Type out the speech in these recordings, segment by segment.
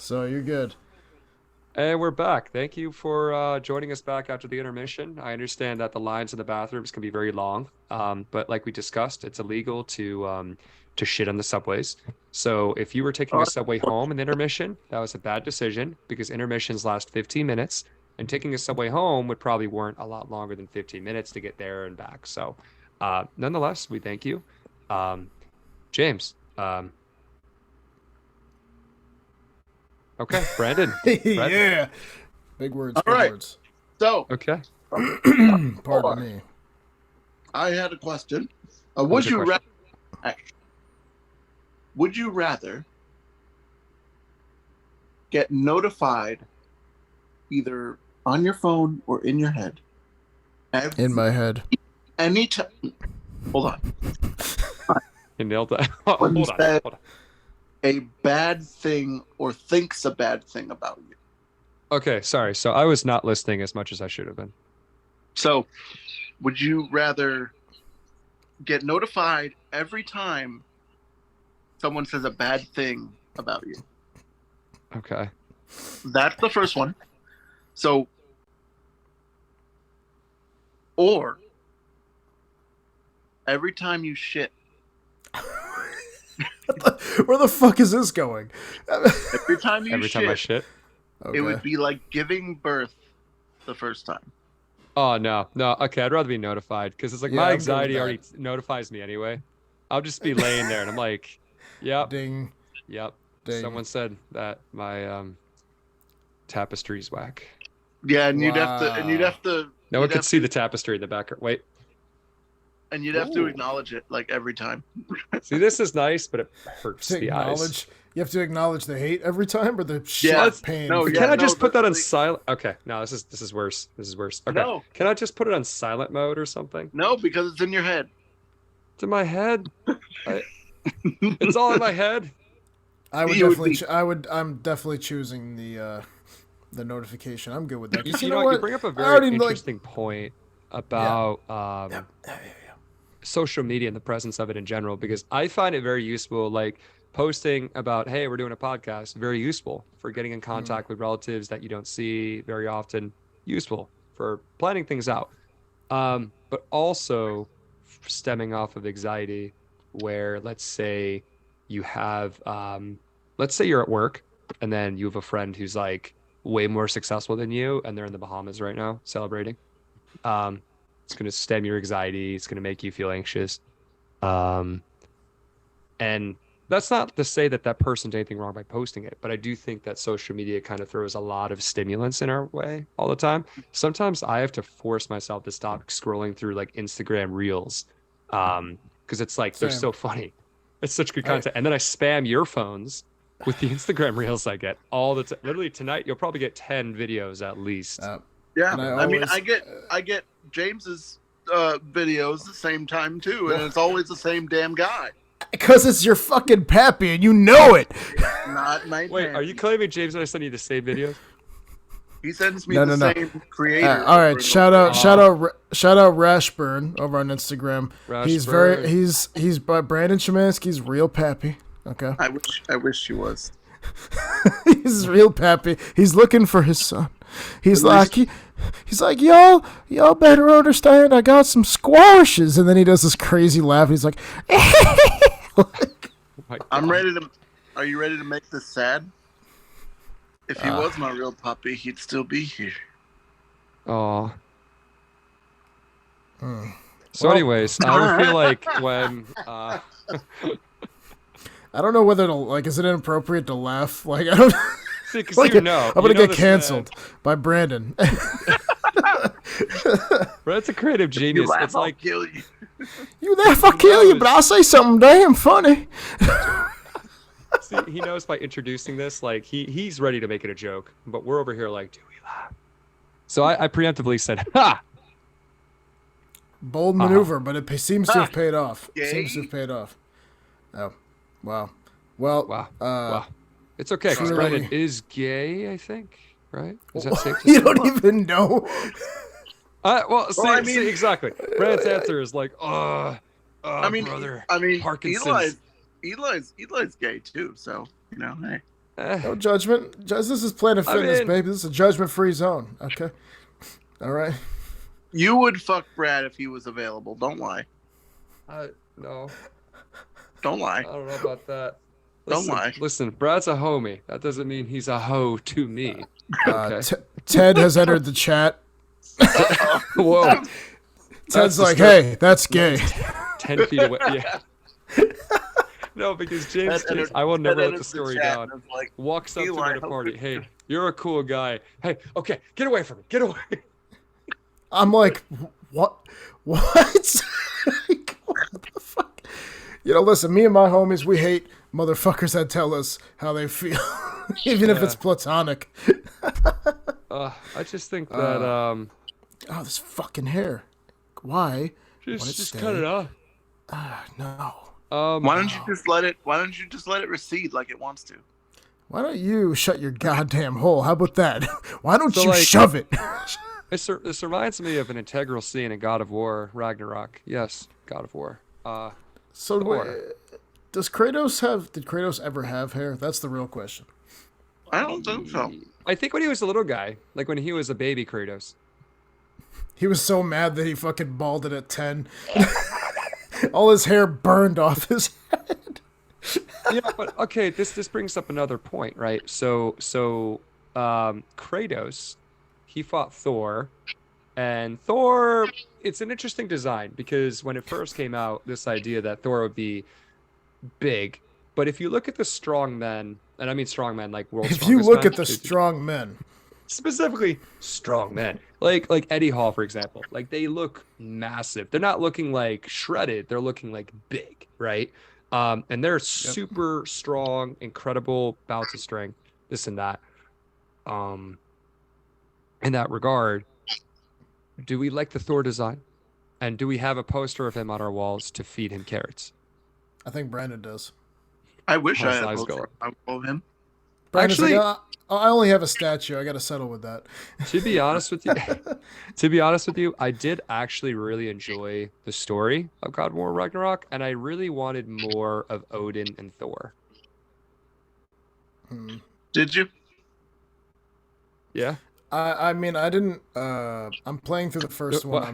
So you're good. And we're back. Thank you for joining us back after the intermission. I understand that the lines in the bathrooms can be very long, but like we discussed, it's illegal to shit on the subways. So if you were taking a subway home in intermission, that was a bad decision because intermissions last 15 minutes, and taking a subway home would probably warrant a lot longer than 15 minutes to get there and back. So, nonetheless, we thank you, um, James. Okay, Brandon. Brandon. Yeah. Big words. All Big right. words. So, Okay. Pardon me. I had a question. was Would your you question? would you rather get notified either on your phone or in your head In my head. anytime? Hold on. You nailed that. Hold When you on. said- Hold on. A bad thing or thinks a bad thing about you. Okay, sorry. So I was not listening as much as I should have been. So, would you rather get notified every time someone says a bad thing about you? Okay. That's the first one. So, or every time you shit, Where the fuck is this going? every time you Every shit, time I shit. Okay. it would be like giving birth the first time. Oh no, no. Okay, I'd rather be notified because it's like Yeah, my I'm good anxiety with already notifies me anyway. I'll just be laying there and I'm like, yep, Ding. yep. Ding. Someone said that my tapestry's whack. Yeah, and you'd have to, Wow. and you'd have to, No one you'd could have see to- the tapestry in the back. Wait, and you'd have to Ooh. acknowledge it like every time. see, this is nice, but it hurts To the eyes. acknowledge. You have to acknowledge the hate every time, or the shit Yeah, pain. no, But yeah, can I no, just put that on the- silent? Okay, no, this is worse. This is worse. Okay, No. can I just put it on silent mode or something? No, because it's in your head. It's in my head. It's all in my head. I would You would definitely. be- I'm definitely choosing the notification. I'm good with that. 'Cause You you know know what? You what? bring up a I very already, like- interesting point about Yeah. social media and the presence of it in general, because I find it very useful, like posting about, hey, we're doing a podcast, very useful for getting in contact with relatives that you don't see very often, useful for planning things out. But also stemming off of anxiety, where let's say you have, let's say you're at work and then you have a friend who's like way more successful than you and they're in the Bahamas right now celebrating. It's going to stem your anxiety. It's going to make you feel anxious. And that's not to say that that person did anything wrong by posting it, but I do think that social media kind of throws a lot of stimulants in our way all the time. Sometimes I have to force myself to stop scrolling through like Instagram reels, because it's like they're Same. so funny. It's such good content. And then I spam your phones with the Instagram reels I get all the time. Literally tonight, you'll probably get 10 videos at least. Yeah, And I mean, always- I get James's videos the same time too, and it's always the same damn guy. Because it's your fucking pappy, and you know it. Not my. Wait, are you claiming, James, that I send you the same videos? He sends me No, the no. same creator. All right, over shout and out, shout out Rashburn over on Instagram. He's Rashburn. he's by Brandon Shemansky's real pappy. Okay, over. I wish he was. he's real pappy. He's looking for his son. He's At like he's like y'all better understand. I got some squashes, and then he does this crazy laugh. He's like, Oh my I'm God. ready to. Are you ready to make this sad? If he was my real puppy, he'd still be here. Oh. Hmm. So, Well- anyways, I would feel like when I don't know whether to like. Is it inappropriate to laugh? Like I don't. see, 'cause Like, you know, I'm gonna you know get this, canceled by Brandon. Brett's a creative You genius. laugh, It's I'll like kill you. You laugh, I kill you, but I'll say something damn funny. see, he knows by introducing this, like he's ready to make it a joke, but we're over here like, do we laugh? So I preemptively said, ha! Bold maneuver, but it seems to have paid off. Yay. Seems to have paid off. Oh, wow. Well, Wow. Wow. It's okay, because truly- Brandon is gay, I think, right? Is that safe to you say? don't even know. Well, see, I mean- see, exactly. Brandon's answer is like, I mean, brother, I mean, Parkinson's. Eli's gay too, so you know, hey. No judgment. This is Planet Fitness, mean- baby. This is a judgment-free zone. Okay. All right. You would fuck Brad if he was available. Don't lie. No, Don't lie. I don't know about that. Don't lie. Listen, Brad's a homie. That doesn't mean he's a hoe to me. Okay. Ted has entered the chat. Whoa. Ted's like, hey, that's gay. 10 feet away. Yeah. No, because James, I will never let the story down. Like, Walks up to me Eli, at a party. Hey, you're a cool guy. Hey, okay, get away from me. Get away. I'm like, what? What? Like, what the fuck? You know, listen, me and my homies, we hate motherfuckers that tell us how they feel, even if it's platonic. I just think that Oh, this fucking hair. Why? just cut it off. No. why don't you just let it? Why don't you just let it recede like it wants to? Why don't you shut your goddamn hole? How about that? Why don't So, you like- shove it? This reminds me of an integral scene in God of War Ragnarok. Yes, God of War. So, Thor. did Kratos ever have hair? That's the real question. I don't think so. I think when he was a little guy, like when he was a baby Kratos. He was so mad that he fucking balded at 10. All his hair burned off his head. Yeah, but okay, this brings up another point, right? So Kratos, he fought Thor, and Thor, it's an interesting design because when it first came out, this idea that Thor would be big, but if you look at the strong men, and I mean strong men like world's If you strongest look men, at the strong men, specifically strong men, like Eddie Hall, for example, like they look massive. They're not looking like shredded. They're looking like big, right? And they're super strong, incredible bouts of strength, this and that. In that regard, do we like the Thor design? And do we have a poster of him on our walls to feed him carrots? I think Brandon does. I wish I How's had eyes both going? of him. Brandon's Actually- like, I only have a statue. I got to settle with that. To be honest with you, I did actually really enjoy the story of God of War Ragnarok, and I really wanted more of Odin and Thor. Did you? Yeah. I mean, I didn't. I'm playing through the first one What?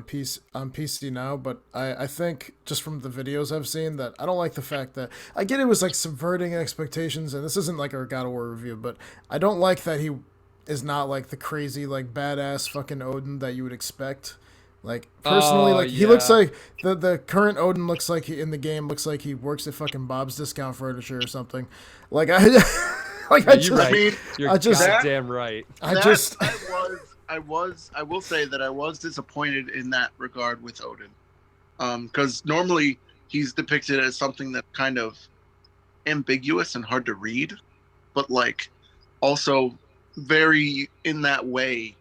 on PC now, but I think just from the videos I've seen that I don't like the fact that I get it was like subverting expectations, and this isn't like our God of War review, but I don't like that he is not like the crazy like badass fucking Odin that you would expect. Like personally, Oh, like he looks yeah. like the current Odin looks like he in the game looks like he works at fucking Bob's Discount Furniture or something. Like I like I You're just right. I mean, You're I just- goddamn right. I That- just I will say that I was disappointed in that regard with Odin, because normally he's depicted as something that's kind of ambiguous and hard to read, but like also very in that way,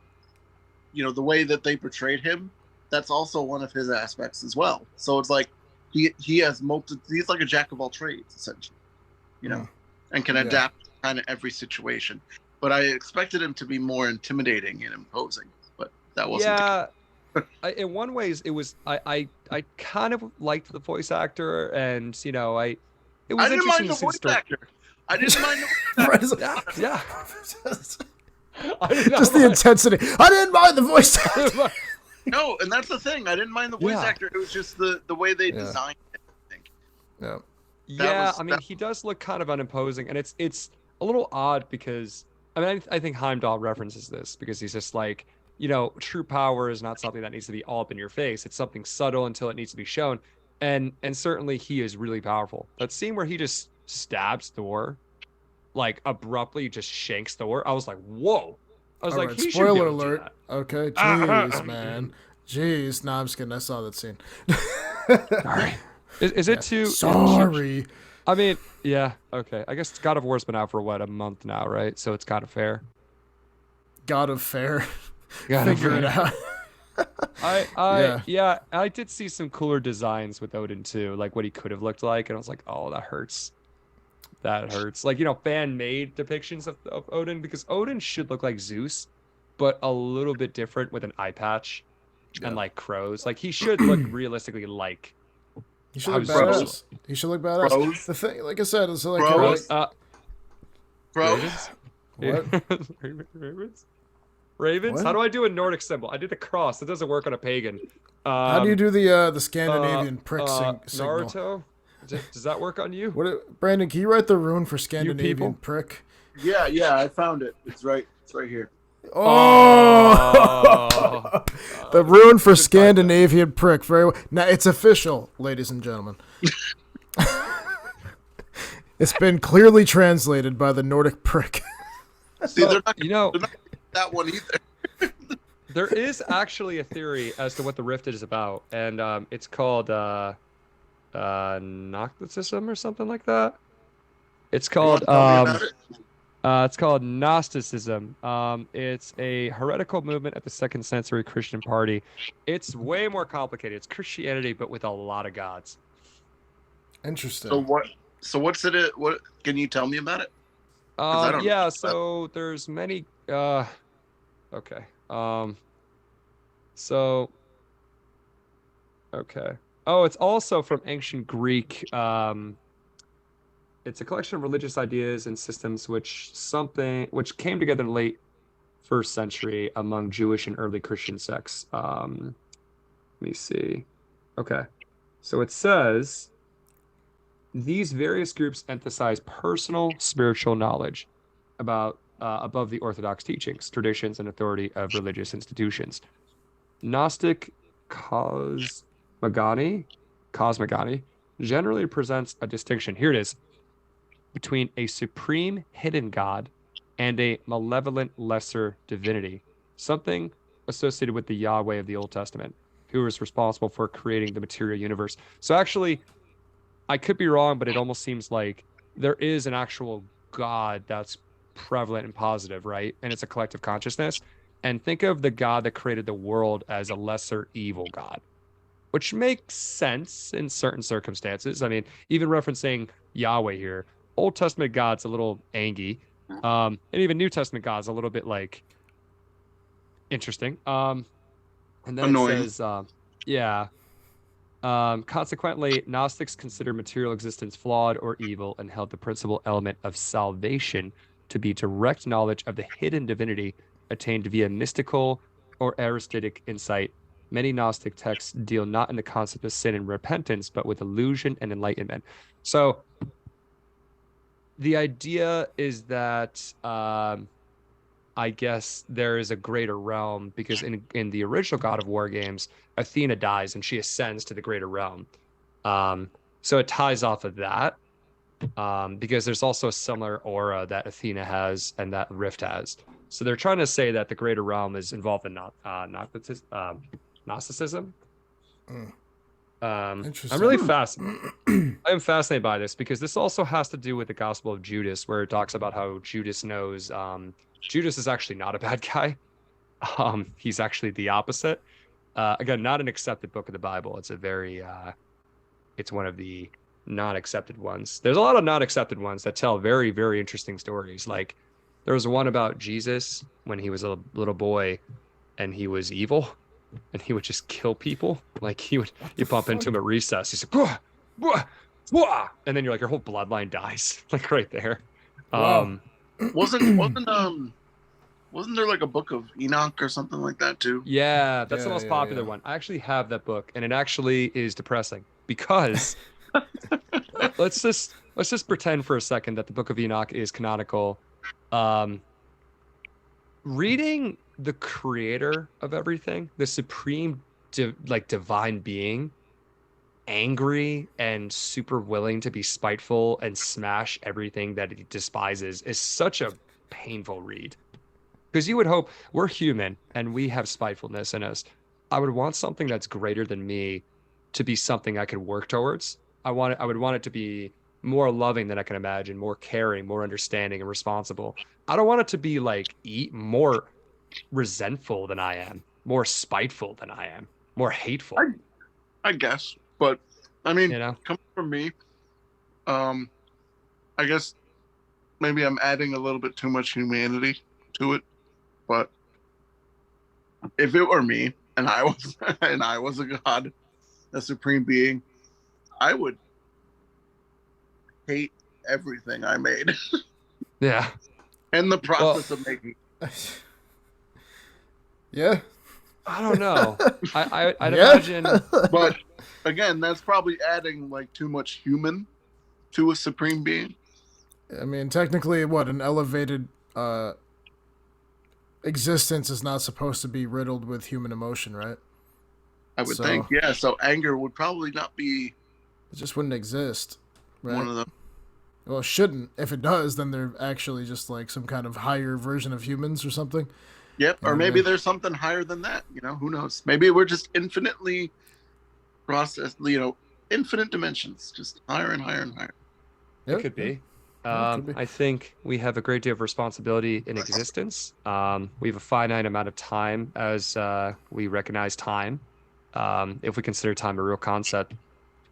you know, the way that they portrayed him, that's also one of his aspects as well. So it's like he has he's like a jack of all trades essentially, you know, and can Yeah. adapt to kind of every situation. But I expected him to be more intimidating and imposing, but that wasn't. Yeah. In one ways, it was. I kind of liked the voice actor, and you know, it was I didn't mind interesting the to see voice story. actor. I didn't mind the Brandon's voice Yeah, just I did not the mind- intensity. I didn't mind the voice actor. No, and that's the thing. I didn't mind the voice Yeah. actor. It was just the way they Yeah. designed it, I think. Yeah. Yeah, was- I mean, that- he does look kind of unimposing, and it's a little odd because I mean, I think Heimdall references this because he's just like, you know, true power is not something that needs to be all up in your face. It's something subtle until it needs to be shown, and certainly he is really powerful. That scene where he just stabs Thor, like abruptly, just shanks Thor. I was like, whoa! I was All like, right, he should be spoiler able to do alert. that. Okay, jeez, man. Jeez. No, I'm just kidding. I saw that scene. Sorry. Is it too? Sorry. I mean, yeah, okay. I guess God of War's been out for what, a month now, right? So it's kind of fair. God of Fair. God of Figure it Fair. out. Yeah, I did see some cooler designs with Odin too, like what he could have looked like, and I was like, oh, that hurts. That hurts. Like, you know, fan-made depictions of Odin, because Odin should look like Zeus, but a little bit different with an eye patch and like crows. Like he should look realistically like. He should How look Zeus badass. He should look badass. Bros. The thing, like I said, is like, Bros. like Bro, Ravens? What? Ravens? Ravens? What? How do I do a Nordic symbol? I did the cross. It doesn't work on a pagan. How do you do the Scandinavian prick signal? Naruto? Does that work on you? Brandon, can you write the rune for You Scandinavian people? prick? yeah, I found it. It's right here. Oh, the rune for Scandinavian prick. Very well. Now it's official, ladies and gentlemen. It's been clearly translated by the Nordic prick. See, they're not You know, they're not that one either. there is actually a theory as to what the rift is about, and it's called Gnosticism or something like that. It's You want called to tell me about it? It's called Gnosticism. It's a heretical movement at the second century Christian party. It's way more complicated. It's Christianity, but with a lot of gods. Interesting. So what's it? What can you tell me about it? 'Cause I don't know Yeah, about it. so there's many okay. So okay. Oh, it's also from ancient Greek. It's a collection of religious ideas and systems which came together in the late first century among Jewish and early Christian sects. Let me see. Okay. So it says these various groups emphasize personal spiritual knowledge about above the orthodox teachings, traditions, and authority of religious institutions. Gnostic cosmogony generally presents a distinction. Here it is between a supreme hidden god and a malevolent lesser divinity, something associated with the Yahweh of the Old Testament, who is responsible for creating the material universe. So actually, I could be wrong, but it almost seems like there is an actual God that's prevalent and positive, right? And it's a collective consciousness. And think of the God that created the world as a lesser evil God, which makes sense in certain circumstances. I mean, even referencing Yahweh here, Old Testament God's a little angy, and even New Testament God's a little bit like interesting. And then Annoying. it says, yeah. Consequently, Gnostics consider material existence flawed or evil and held the principal element of salvation to be direct knowledge of the hidden divinity attained via mystical or Aristotic insight. Many Gnostic texts deal not in the concept of sin and repentance, but with illusion and enlightenment. So the idea is that I guess there is a greater realm because in the original God of War games, Athena dies and she ascends to the greater realm. So it ties off of that because there's also a similar aura that Athena has and that Rift has. So they're trying to say that the greater realm is involved in Gnosticism. I'm really I am fascinated by this because this also has to do with the Gospel of Judas, where it talks about how Judas knows Judas is actually not a bad guy. He's actually the opposite. Again, not an accepted book of the Bible. It's a very it's one of the non-accepted ones. There's a lot of non-accepted ones that tell very, very interesting stories. Like there was one about Jesus when he was a little boy and he was evil and he would just kill people. Like you bump into him at recess. He's like, "Bwah, bwah, bwah," and then you're like, your whole bloodline dies, like right there. Wow. Wasn't there like a book of Enoch or something like that too? Yeah, that's the Yeah, most yeah, popular yeah. one. I actually have that book, and it actually is depressing because let's just pretend for a second that the Book of Enoch is canonical. Reading the creator of everything, the supreme divine being, angry and super willing to be spiteful and smash everything that he despises is such a painful read. Because you would hope we're human and we have spitefulness in us. I would want something that's greater than me to be something I could work towards. I would want it to be more loving than I can imagine, more caring, more understanding and responsible. I don't want it to be like more resentful than I am, more spiteful than I am, more hateful. I guess, but I mean, You know? coming from me, I guess maybe I'm adding a little bit too much humanity to it. But if it were me and I was a god, a supreme being, I would hate everything I made. Yeah. and the process of making. Yeah. I don't know. I'd Yeah. imagine. But again, that's probably adding like too much human to a supreme being. I mean, technically, what an elevated existence is not supposed to be riddled with human emotion, right? I would So think, yeah. So anger would probably not be it just wouldn't exist, right? one of them. Well, it shouldn't. If it does, then they're actually just like some kind of higher version of humans or something. Yep. You know Or what I maybe mean? there's something higher than that. Who knows? Maybe we're just infinitely processed. Infinite dimensions, just higher and higher and higher. It could be. Yeah, it could be. I think we have a great deal of responsibility in existence. We have a finite amount of time as we recognize time, if we consider time a real concept.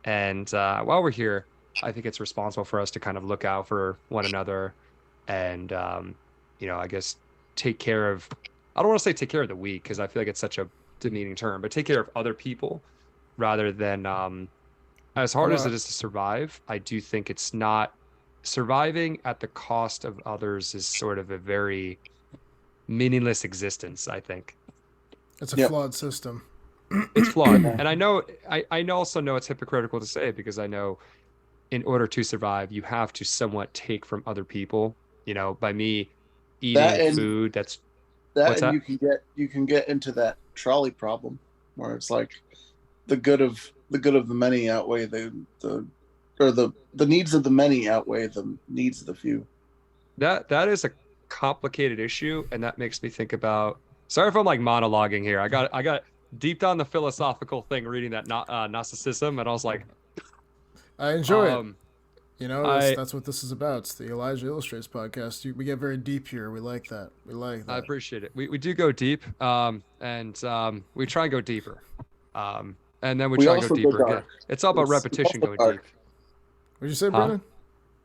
And while we're here, I think it's responsible for us to kind of look out for one another and, I guess take care of, I don't want to say take care of the weak because I feel like it's such a demeaning term, but take care of other people rather than, as hard as it is to survive, I do think it's not surviving at the cost of others is sort of a very meaningless existence, I think. It's a Yep. flawed system. It's flawed. And I also know it's hypocritical to say because I know in order to survive, you have to somewhat take from other people, by me That eating and- food that's That What's and that? you can get into that trolley problem where it's like the good of the many outweigh the needs of the many outweigh the needs of the few. that is a complicated issue, and that makes me think about. Sorry if I'm like monologuing here. I got deep down the philosophical thing reading that Gnosticism, and I was like, I enjoy it. um, That's what this is about. It's the Elijah Illustrates podcast. We get very deep here. We like that. I appreciate it. We do go deep, and we try and go deeper, and then we try and go also go deeper again. dark. It's all about It's repetition also going dark. deep. What'd you say, Huh? Brennan?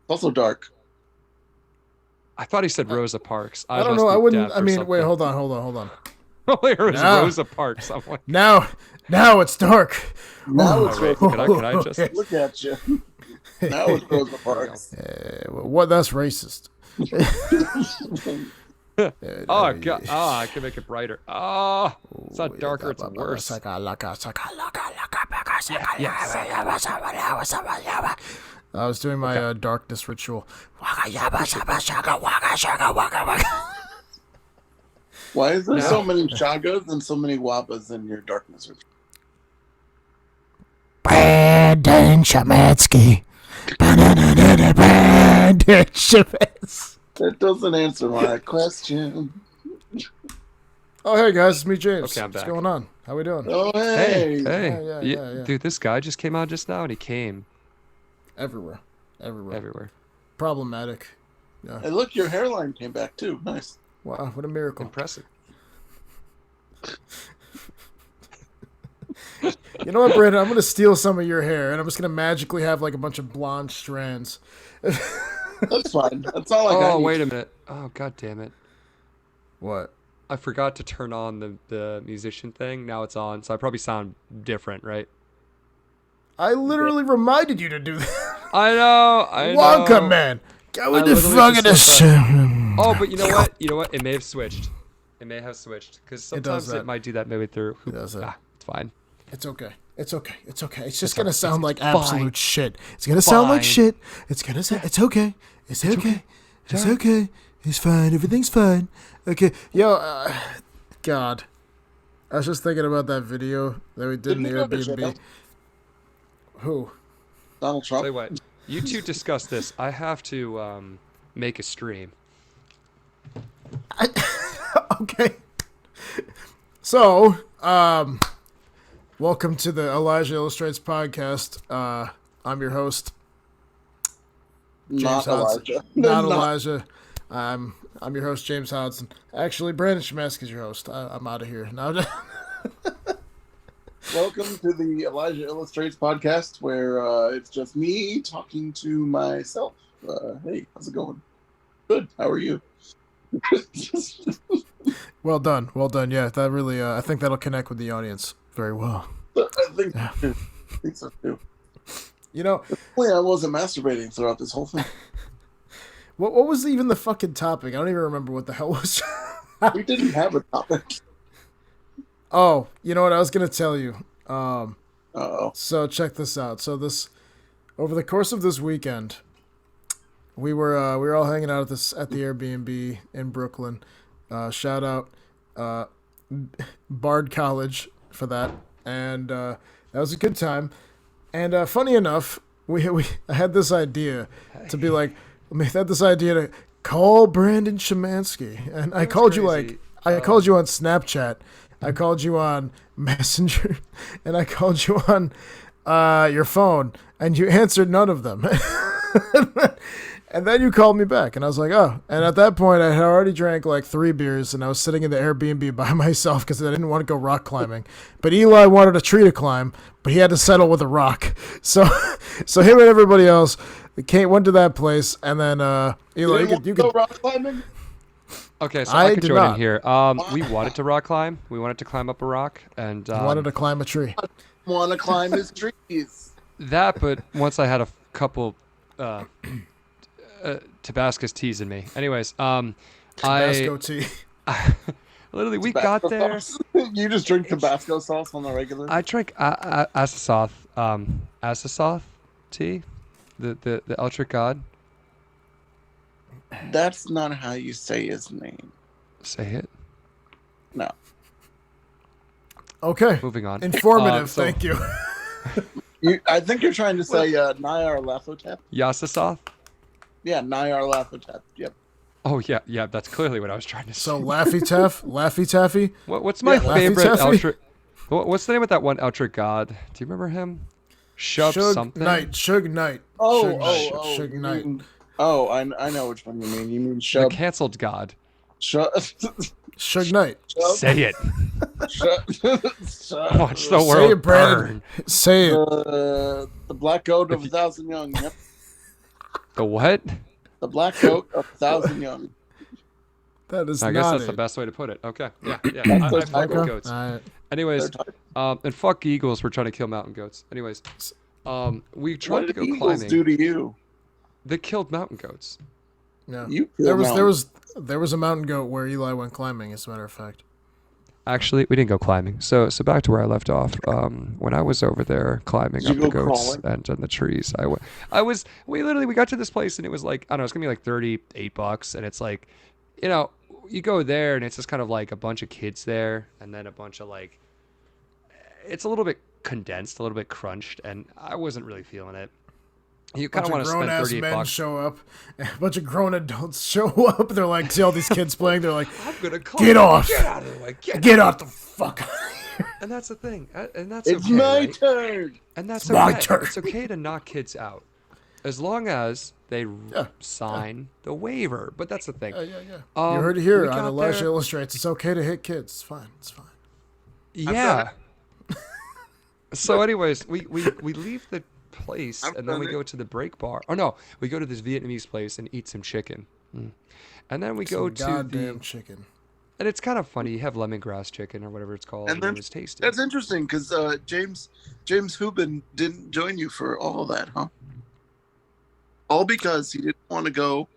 It's also dark. I thought he said Rosa Parks. I don't must know. be I wouldn't. deaf I or mean, wait, something. hold on. It was No. Rosa Parks. I'm like, Now it's dark. Now Ooh. it's wait, Rosa can I just? Look at you. Now it's Rosa Parks. What? That's racist. Oh god! Oh, I can make it brighter. Oh, it's not darker. It's worse. I was doing my darkness ritual. Why is there No. so many chagas and so many wabas in your darkness? Brandon Shemansky. Brandon Shemansky. That doesn't answer my question. Oh, hey guys, it's me, James. Okay, I'm What's back. going on? How we doing? Oh, Hey, hey. Yeah. dude, this guy just came out just now, and he came Everywhere. everywhere. Problematic. Hey, look, your hairline came back too. Nice. Wow, what a miracle. Impressive. You know what, Brandon? I'm going to steal some of your hair, and I'm just going to magically have like a bunch of blonde strands. That's fine. That's all I got. Oh, wait a minute. Oh, god damn it. What? I forgot to turn on the musician thing. Now it's on, so I probably sound different, right? I literally reminded you to do that. I know. Wonka, man. Go with I the literally fucking just Oh, but you know what? It may have switched. Because does sometimes that. it might do that midway through. It does that. It's fine. It's okay. It's just fine. gonna sound like It's absolute fine. shit. It's gonna sound like Fine. shit. It's gonna sound. It's okay. It's okay. It's okay. It's fine. Everything's fine. Okay. Yo, God. I was just thinking about that video that we did in the Didn't you go to Airbnb. jail? Who? Donald Tell you Trump. what, you two discuss this. I have to make a stream. Okay. So, welcome to the Elijah Illustrates podcast. I'm your host, Not Hodson. Elijah. Not Elijah. I'm your host, James Hodson. Actually, Brandon Shemansky is your host. I'm out of here. Now, Welcome to the Elijah Illustrates podcast, where it's just me talking to myself. Hey, how's it going? Good. How are you? well done. Yeah, that really. I think that'll connect with the audience very well. I think so too. You know, Hopefully I wasn't masturbating throughout this whole thing. What was even the fucking topic? I don't even remember what the hell was. We didn't have a topic. Oh, you know what I was gonna tell you. Uh-oh. So check this out. So this over the course of this weekend, we were all hanging out at the Airbnb in Brooklyn. Shout out Bard College for that, and that was a good time. And funny enough, I had this idea to be like, I had this idea to call Brandon Shemansky, and I called you like I called you on Snapchat, I called you on Messenger, and I called you on your phone, and you answered none of them. And then you called me back, and I was like, oh. And at that point, I had already drank like 3 beers, and I was sitting in the Airbnb by myself because I didn't want to go rock climbing. But Eli wanted a tree to climb, but he had to settle with a rock. So him and everybody else went to that place, and then Eli, you could rock climbing. Okay, so I I could did join not. in here. We wanted to rock climb. We wanted to climb up a rock, and wanted to climb a tree. Want to climb his trees. that. But once I had a couple Tabasco's teas in me. Anyways, Tabasco tea. literally we got there. You just drink Tabasco sauce on the regular. I drank Asasoth tea, the Eldritch God. That's not how you say his name. Say it. No. Okay. Moving on. Informative. Thank you. I think you're trying to say Nyar Lathotep. Yasasoth. Yeah, Nyar Lathotep. Yep. Oh yeah, that's clearly what I was trying to say. So Laffy Taffy. What's my Yeah, favorite Laffy Taffy? Eldritch? What's the name of that one Eldritch God? Do you remember him? Shove Suge something. Suge Knight. Suge You Knight. mean- I know which one you mean. You mean The Shub. canceled God. Suge Knight. Say it. Watch the Say world it, Brandon. burn. Say it. The black goat of 1,000 young. Yep. The what? The black goat of 1,000 young. That is I guess not that's it. the best way to put it. Okay. Yeah. I fuck with goats. All right. Anyways, They're tight. and fuck eagles. We're trying to kill mountain goats. Anyways, we What tried to did go Eagles climbing. do to you? They killed mountain goats. Yeah. You There killed was a mountain goat where Eli went climbing, as a matter of fact. Actually, we didn't go climbing. So back to where I left off. When I was over there climbing Did up you the go goats crawling? and in the trees, we got to this place and it was like, I don't know, it's gonna be like $38, and it's like, you go there and it's just kind of like a bunch of kids there, and then a bunch of like, it's a little bit condensed, a little bit crunched, and I wasn't really feeling it. You kind of want to spend grown-ass men $38. show up. A bunch of grown adults show up. They're like, see all these kids playing. They're like, I'm gonna climb. get off. Get out of the way. Get out the fuck. And that's the thing. And that's It's okay, my right? turn. And that's my okay. turn. It's okay to knock kids out, as long as they Yeah, sign the waiver. But that's the thing. Yeah. You heard it here we on got Elisha there- Illustrates. It's okay to hit kids. It's fine. It's fine. Yeah. So, anyways, we leave the place I've and then done we it. go to the break bar. Oh no, we go to this Vietnamese place and eat some chicken. And then we go Some to goddamn the chicken. and it's kind of funny. You have lemongrass chicken or whatever it's called, And and then- it was tasty. That's interesting because James Hubin didn't join you for all of that, huh? All because he didn't want to go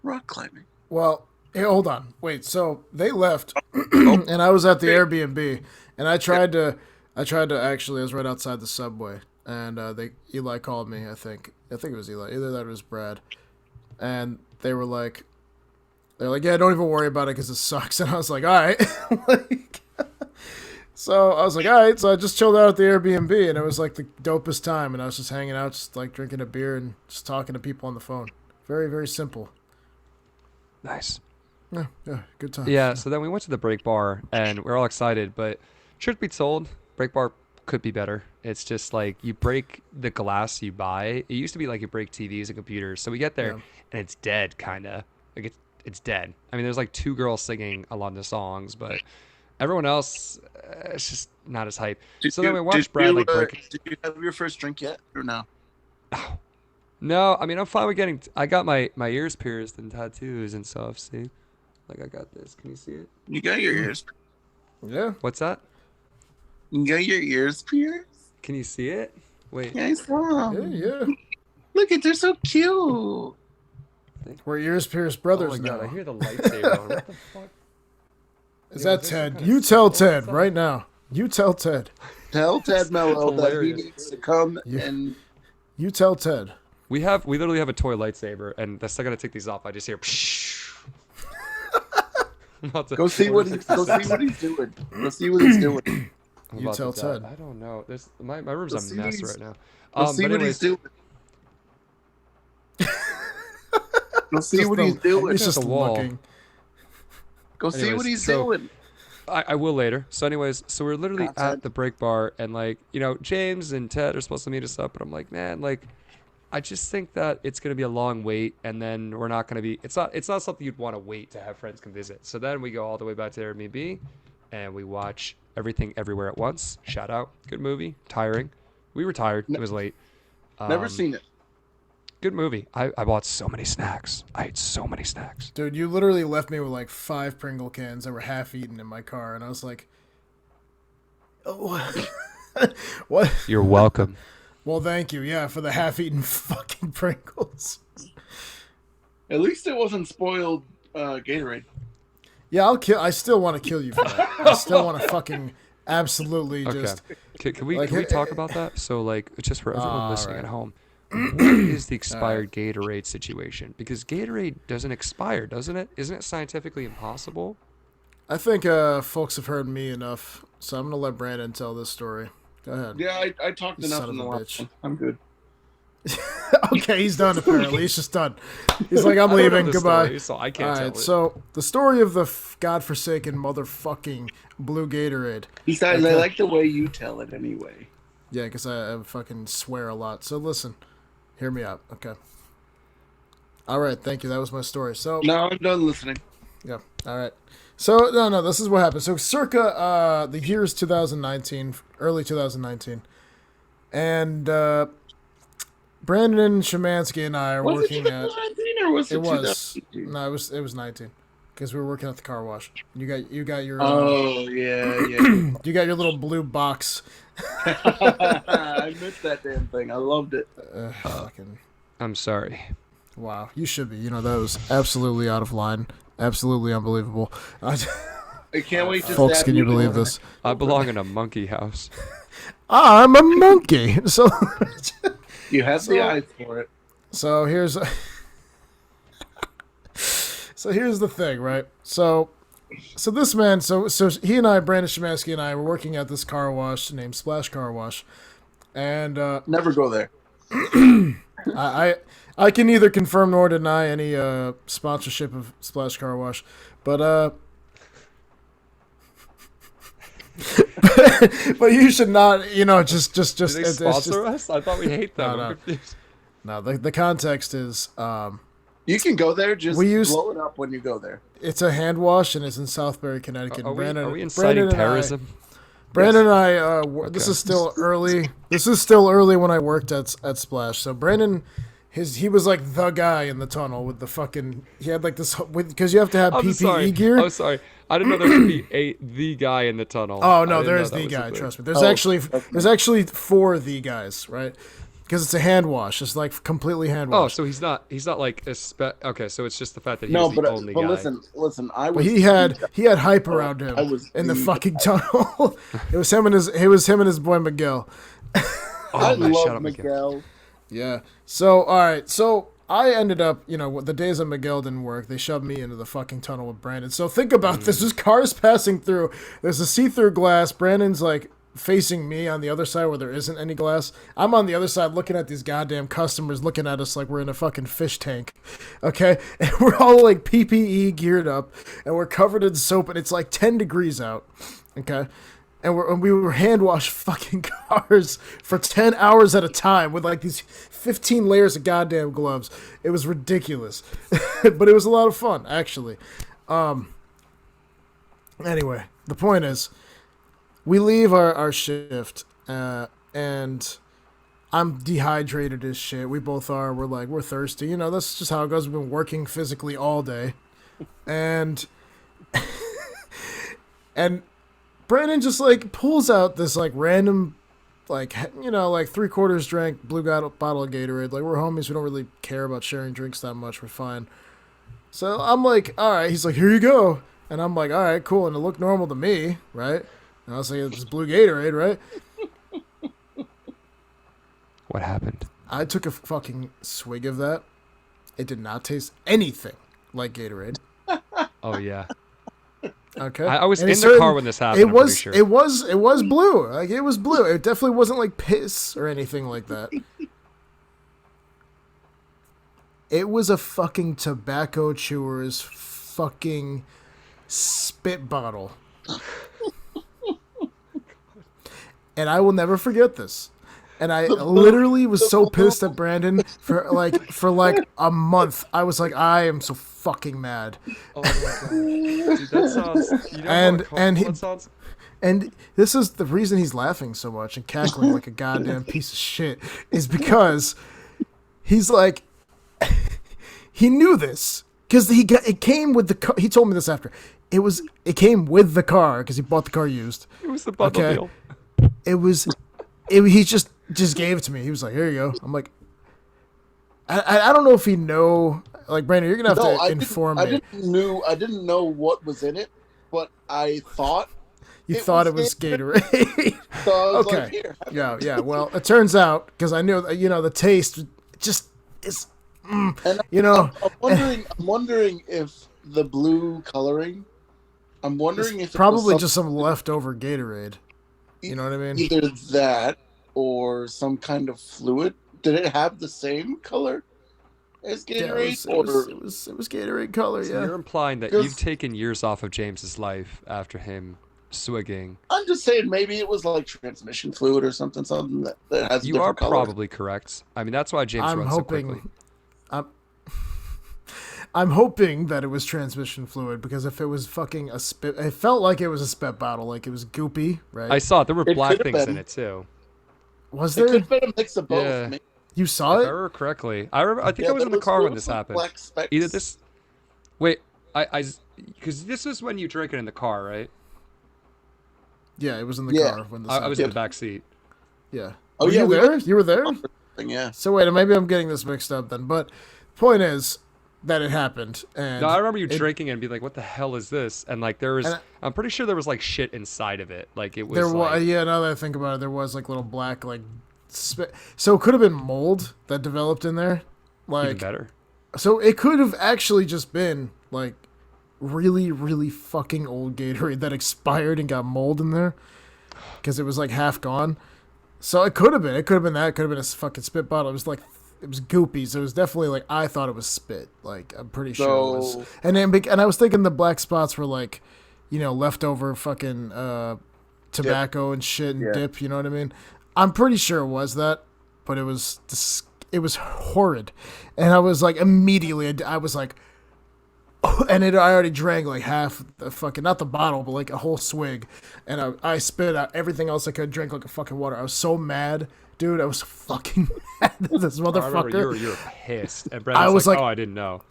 rock climbing. Well, hey, hold on. Wait, so they left, and I was at the Airbnb, and I tried to actually, I was right outside the subway, and Eli called me, I think it was Eli, either that or it was Brad, and they're like, yeah, don't even worry about it because it sucks, and I was like, all right, so I was like, all right, so I just chilled out at the Airbnb, and it was like the dopest time, and I was just hanging out, just like drinking a beer and just talking to people on the phone. Very, very simple. Nice. Yeah, good time. Yeah, so then we went to the break bar and we're all excited, but truth be told, break bar could be better. It's just like you break the glass you buy. It used to be like you break TVs and computers. So we get there and it's dead, kind of. Like it's dead. I mean, there's like 2 girls singing along the songs, but everyone else, it's just not as hype. So then we watched Brad like break it. Did you have your first drink yet, or no? No, I mean, I'm fine with getting, I got my ears pierced and tattoos and stuff, see? Like I got this. Can you see it? You got your ears. Yeah. What's that? You got your ears pierced. Can you see it? Wait. Yeah, I saw 'em. Yeah. Look at, they're so cute. We're ears pierced Oh brothers my god, now. I hear the lightsaber on. What the fuck? Is Yo, that is there some Ted? kind of You tell symbol or Ted something? right now. You tell Ted. Tell Ted Mello that he Hilarious. needs to come You- and You tell Ted. We literally have a toy lightsaber, and the second I take these off, I just hear. I'm about to go see what he's doing. Go see what he's doing. I'm You about tell to die. Ted. I don't know. My room's Go a see mess what right now. Go see But what he's anyways, doing. Go see Just what he's doing. He's at just the wall. looking. Go see Anyways, what he's so- doing. I will later. So anyways, so we're literally Content. at the break bar, and like, you know, James and Ted are supposed to meet us up, but I'm like, man, like, I just think that it's gonna be a long wait, and then we're not gonna be. It's not something you'd want to wait to have friends come visit. So then we go all the way back to Airbnb, and we watch Everything Everywhere at Once. Shout out, good movie. Tiring. We were tired. It was late. Never seen it. Good movie. I bought so many snacks. I ate so many snacks. Dude, you literally left me with like 5 Pringle cans that were half eaten in my car, and I was like, oh, what? You're welcome. Well, thank you. Yeah, for the half-eaten fucking Pringles. At least it wasn't spoiled Gatorade. Yeah, I still want to kill you for that. I still want to fucking absolutely Okay. just. Can we like, can we it- talk about that? So like, just for everyone listening Alright. at home, what is the expired Gatorade situation? Because Gatorade doesn't expire, doesn't it? Isn't it scientifically impossible? I think folks have heard me enough, so I'm gonna let Brandon tell this story. Go ahead. Yeah, I talked You enough son in the of a last bitch. one. I'm good. Okay, he's done apparently. He's just done. He's like, I'm I don't know leaving. the Goodbye. story, so I can't All tell right, it. so the story of the godforsaken motherfucking blue Gatorade. Besides, I Okay. like the way you tell it anyway. Yeah, because I fucking swear a lot. So listen, hear me out. Okay. All right, thank you. That was my story. So No, I'm done listening. yeah, all right. So no, this is what happened. So circa the year is 2019, early 2019, and Brandon Shemansky and I are Was it working at. 2019 or was it It was 2018? no, it was 19 because we were working at the car wash. You got your Oh, yeah. you got your little blue box. I missed that damn thing. I loved it. Fucking I'm sorry. wow, you should be. You know that was absolutely out of line, absolutely unbelievable. I can't wait to Folks, stab can you believe over this? I belong in a monkey house. I'm a monkey. So You have the eyes for it. so here's the thing, right? So this man, so he and I, Brandon Shemansky and I, were working at this car wash named Splash Car Wash, and Never go there. I can neither confirm nor deny any sponsorship of Splash Car Wash, but but you should not, just Do they it's sponsor us? I thought we hate them. No, I'm no. confused. no. The context is You can go there. Just We used- blow it up when you go there. it's a hand wash and it's in Southbury, Connecticut. Are Brandon, we inciting Brandon and I- terrorism? Brandon and I, this Okay. is still early. This is still early when I worked at Splash. So Brandon, he was like the guy in the tunnel with the fucking. He had like this because you have to have I'm PPE sorry. gear. I'm sorry. I didn't know there would be the guy in the tunnel. Oh I no, didn't there know is that the was a guy. thing. Trust me. There's Oh, actually 4 the guys, right? Because it's a hand wash. It's like completely hand Oh, wash. so he's not like a okay. So it's just the fact that he's No, the but only guy. listen. I But was. he had hype around him I was in the the- fucking tunnel. It was him and his boy Miguel. I man, shut love up, Miguel. Yeah. So all right. So I ended up, the days that Miguel didn't work, they shoved me into the fucking tunnel with Brandon. So think about this: there's cars passing through. There's a see-through glass. Brandon's like facing me on the other side where there isn't any glass. I'm on the other side looking at these goddamn customers looking at us like we're in a fucking fish tank. Okay? And we're all like PPE geared up and we're covered in soap and it's like 10 degrees out. Okay? And we were hand wash fucking cars for 10 hours at a time with like these 15 layers of goddamn gloves. It was ridiculous. But it was a lot of fun, actually. Anyway, the point is, we leave our shift, and I'm dehydrated as shit. We both are. We're thirsty. That's just how it goes. We've been working physically all day. And and Brandon just like pulls out this like random like, you know, like 3/4 drank blue bottle of Gatorade. Like, we're homies. We don't really care about sharing drinks that much. We're fine. So I'm like, all right. He's like, here you go. And I'm like, all right, cool. And it looked normal to me, right? And I was like, it's blue Gatorade, right? What happened? I took a fucking swig of that. It did not taste anything like Gatorade. Oh yeah. Okay. I was And in the car when this happened. It was I'm pretty sure. it was blue. Like, it was blue. It definitely wasn't like piss or anything like that. It was a fucking tobacco chewer's fucking spit bottle. And I will never forget this. And I literally was so pissed at Brandon for like a month. I was like, I am so fucking mad. Oh my god, dude, that sounds. You know And sounds. And this is the reason he's laughing so much and cackling like a goddamn piece of shit is because he's like, he knew this because it came with the car. He told me this after. It came with the car because he bought the car used. It was the bundle deal. He just gave it to me. He was like, here you go. I'm like, I don't know if he know. Like, Brandon, you're gonna have to inform me. I didn't know what was in it, but I thought you thought it was Gatorade. So I was okay. like, here. Yeah. Well, it turns out because I knew, you know, the taste just is. You know, I'm wondering if the blue coloring. I'm wondering if probably just some leftover Gatorade. You know what I mean? Either that or some kind of fluid. Did it have the same color as Gatorade? It was Gatorade color. So yeah. you're implying that you've taken years off of James's life after him swigging. I'm just saying maybe it was like transmission fluid or something that has. You are color. probably correct. I mean, that's why James runs so quickly. I'm hoping that it was transmission fluid because if it was fucking a spit, it felt like it was a spit bottle, like it was goopy, right? I saw it. There were black things in it too. Was there? It could have been a mix of both. Yeah. You saw If it? I remember correctly. I think I was in the car when this happened. Either this. Wait, because this was when you drank it in the car, right? Yeah, it was in the car when this happened. I was in the back seat. Yeah. Oh, were you there? You were there? Yeah. So wait, maybe I'm getting this mixed up then. But point is that it happened, and no, I remember you drinking it and being like, "What the hell is this?" And like there was, I'm pretty sure there was like shit inside of it. Like it was. There was, yeah. Now that I think about it, there was like little black like spit. So it could have been mold that developed in there. Like even better. So it could have actually just been like really, really fucking old Gatorade that expired and got mold in there because it was like half gone. So it could have been. It could have been that. It could have been a fucking spit bottle. It was like. It was goopy, so it was definitely like I thought it was spit. Like I'm pretty sure it was. And I was thinking the black spots were like, you know, leftover fucking tobacco and shit and dip. You know what I mean? I'm pretty sure it was that, but it was horrid. And I was like immediately, I was like, and I already drank like half the fucking not the bottle, but like a whole swig, and I spit out everything else I could. Drink like a fucking water. I was so mad. Dude, I was fucking mad at this motherfucker. You were pissed. And Brandon was like, oh, I didn't know.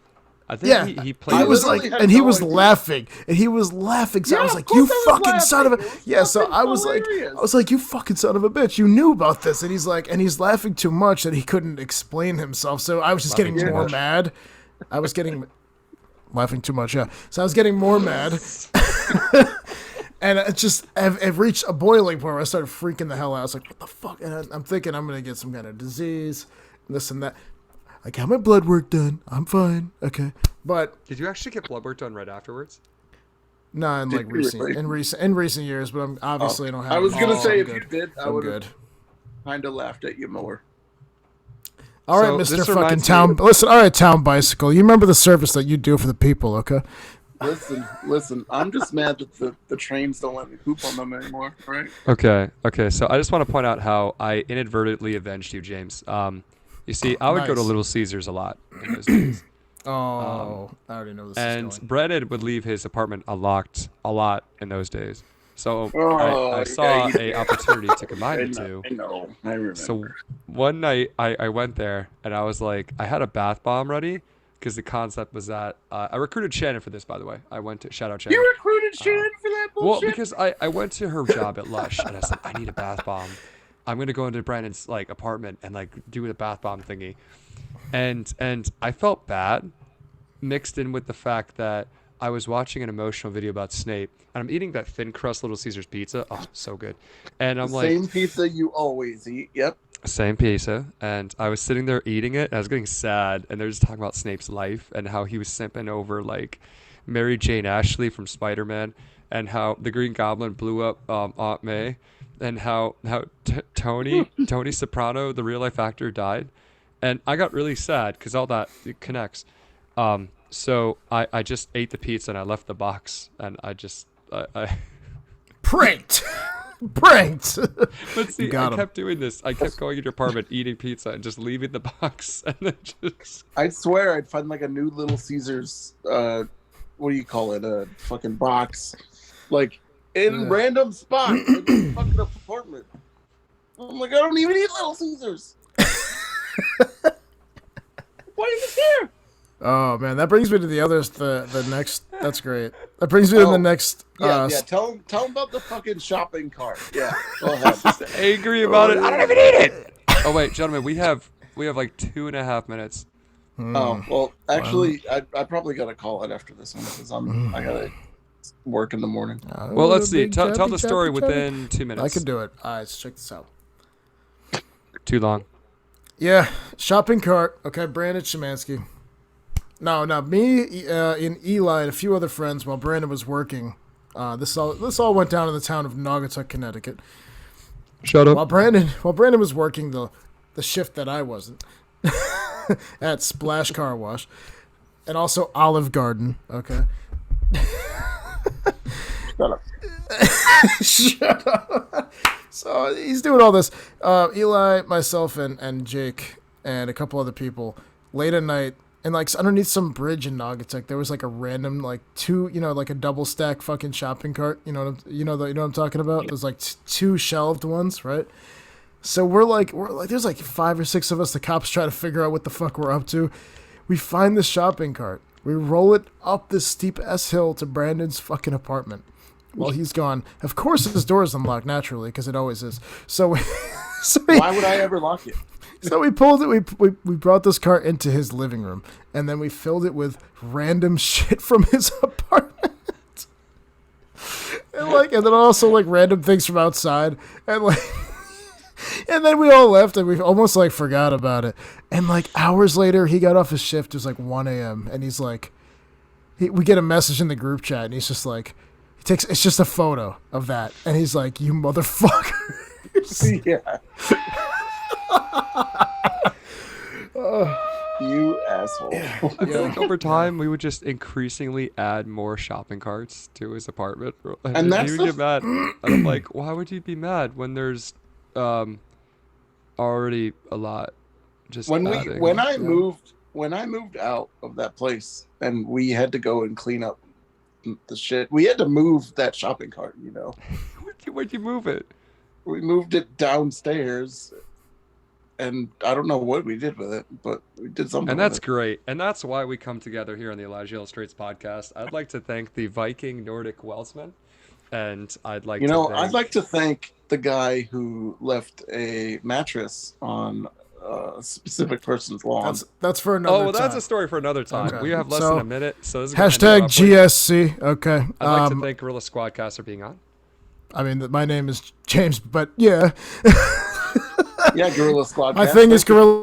I think he played. I was like, and he was laughing. And he was laughing. So I was like, you fucking son of a... Yeah, so I was like, you fucking son of a bitch. You knew about this. And he's like, and he's laughing too much that he couldn't explain himself. So I was just getting more mad. I was getting... Laughing too much, yeah. So I was getting more mad. And it just, I've reached a boiling point where I started freaking the hell out. I was like, what the fuck? And I'm thinking I'm going to get some kind of disease, this and that. I got my blood work done. I'm fine. Okay. But. Did you actually get blood work done right afterwards? No, in like recent years, but I'm obviously I don't have. I was going to say, if good. you did, I would have kind of laughed at you more. All right, Mr. Fucking Town. Listen, all right, Town Bicycle. You remember the service that you do for the people, okay? Listen. I'm just mad that the trains don't let me poop on them anymore, right? Okay. So I just want to point out how I inadvertently avenged you, James. You see, I would go to Little Caesars a lot in those days. I already know this and is going. Brennan would leave his apartment unlocked a lot in those days. So I saw an opportunity to combine the two. I know. I remember. So one night I went there and I was like, I had a bath bomb ready because the concept was that I recruited Shannon for this, by the way. I went to shout out Shannon. You recruited Shannon for that bullshit? Well, because I went to her job at Lush and I said, I need a bath bomb. I'm gonna go into Brandon's like apartment and like do the bath bomb thingy, and I felt bad, mixed in with the fact that I was watching an emotional video about Snape, and I'm eating that thin crust Little Caesars pizza. Oh, so good. And I'm The like, same pizza you always eat. Yep. same pizza. And I was sitting there eating it, and I was getting sad. And they're just talking about Snape's life and how he was simping over like Mary Jane Ashley from Spider-Man, and how the Green Goblin blew up Aunt May, and how Tony Soprano, the real life actor, died. And I got really sad because all that it connects. So I just ate the pizza and I left the box, and I Pranked. Pranked. but see, got I him. kept doing this. I kept going into your apartment, eating pizza, and just leaving the box, and then just I swear I'd find like a new Little Caesars. What do you call it? A fucking box, like in random spot in the fucking apartment. I'm like, I don't even eat Little Caesars. Why is it there? Oh man, that brings me to the others. The next. That's great. That brings me to the next. Yeah. Tell him about the fucking shopping cart. Yeah, go ahead. angry about it. I don't even eat it. Oh wait, gentlemen, we have like 2.5 minutes. Oh well, actually, I probably gotta call it after this one because I gotta work in the morning. Well, let's see. Tell the story within 2 minutes. I can do it. All right, let's check this out. Too long. Yeah, shopping cart. Okay, Brandon Szymanski. No, me and Eli and a few other friends while Brandon was working. This all went down in the town of Naugatuck, Connecticut. Shut up. While Brandon was working the shift that I wasn't at Splash Car Wash and also Olive Garden. Okay. Shut up. Shut up. So he's doing all this. Eli, myself, and Jake, and a couple other people, late at night, and like underneath some bridge in Naugatuck, there was like a random like like a double stack fucking shopping cart. You know what I'm talking about? There's like two shelved ones, right? So we're like there's like 5 or 6 of us. The cops try to figure out what the fuck we're up to. We find the shopping cart. We roll it up this steep ass hill to Brandon's fucking apartment. While he's gone, of course his door is unlocked naturally because it always is. So, Why would I ever lock it? So we pulled it. We brought this cart into his living room, and then we filled it with random shit from his apartment, and then also like random things from outside, and like, and then we all left, and we almost like forgot about it. And like hours later, he got off his shift. It was like 1 a.m. and he's like, we get a message in the group chat, and he's just like. It's just a photo of that, and he's like, "You motherfuckers!" Yeah. You asshole. I feel like over time we would just increasingly add more shopping carts to his apartment, And that's he would get mad. And I'm like, why would you be mad when there's already a lot? Just when I moved out of that place, and we had to go and clean up the shit. We had to move that shopping cart, Where'd you move it? We moved it downstairs, and I don't know what we did with it, but we did something. And that's with it. great. And that's why we come together here on the Elijah Illustrates podcast. I'd like to thank the Viking Nordic Welsman, and I'd like I'd like to thank the guy who left a mattress on a specific person's lawn. That's for another time. Oh, well, that's a story for another time. Okay. We have less than a minute, so this is hashtag GSC. Okay. I'd like to thank GorillaSquadCast for being on. I mean, my name is James, but yeah. Yeah, GorillaSquadCast. My thing is Gorilla.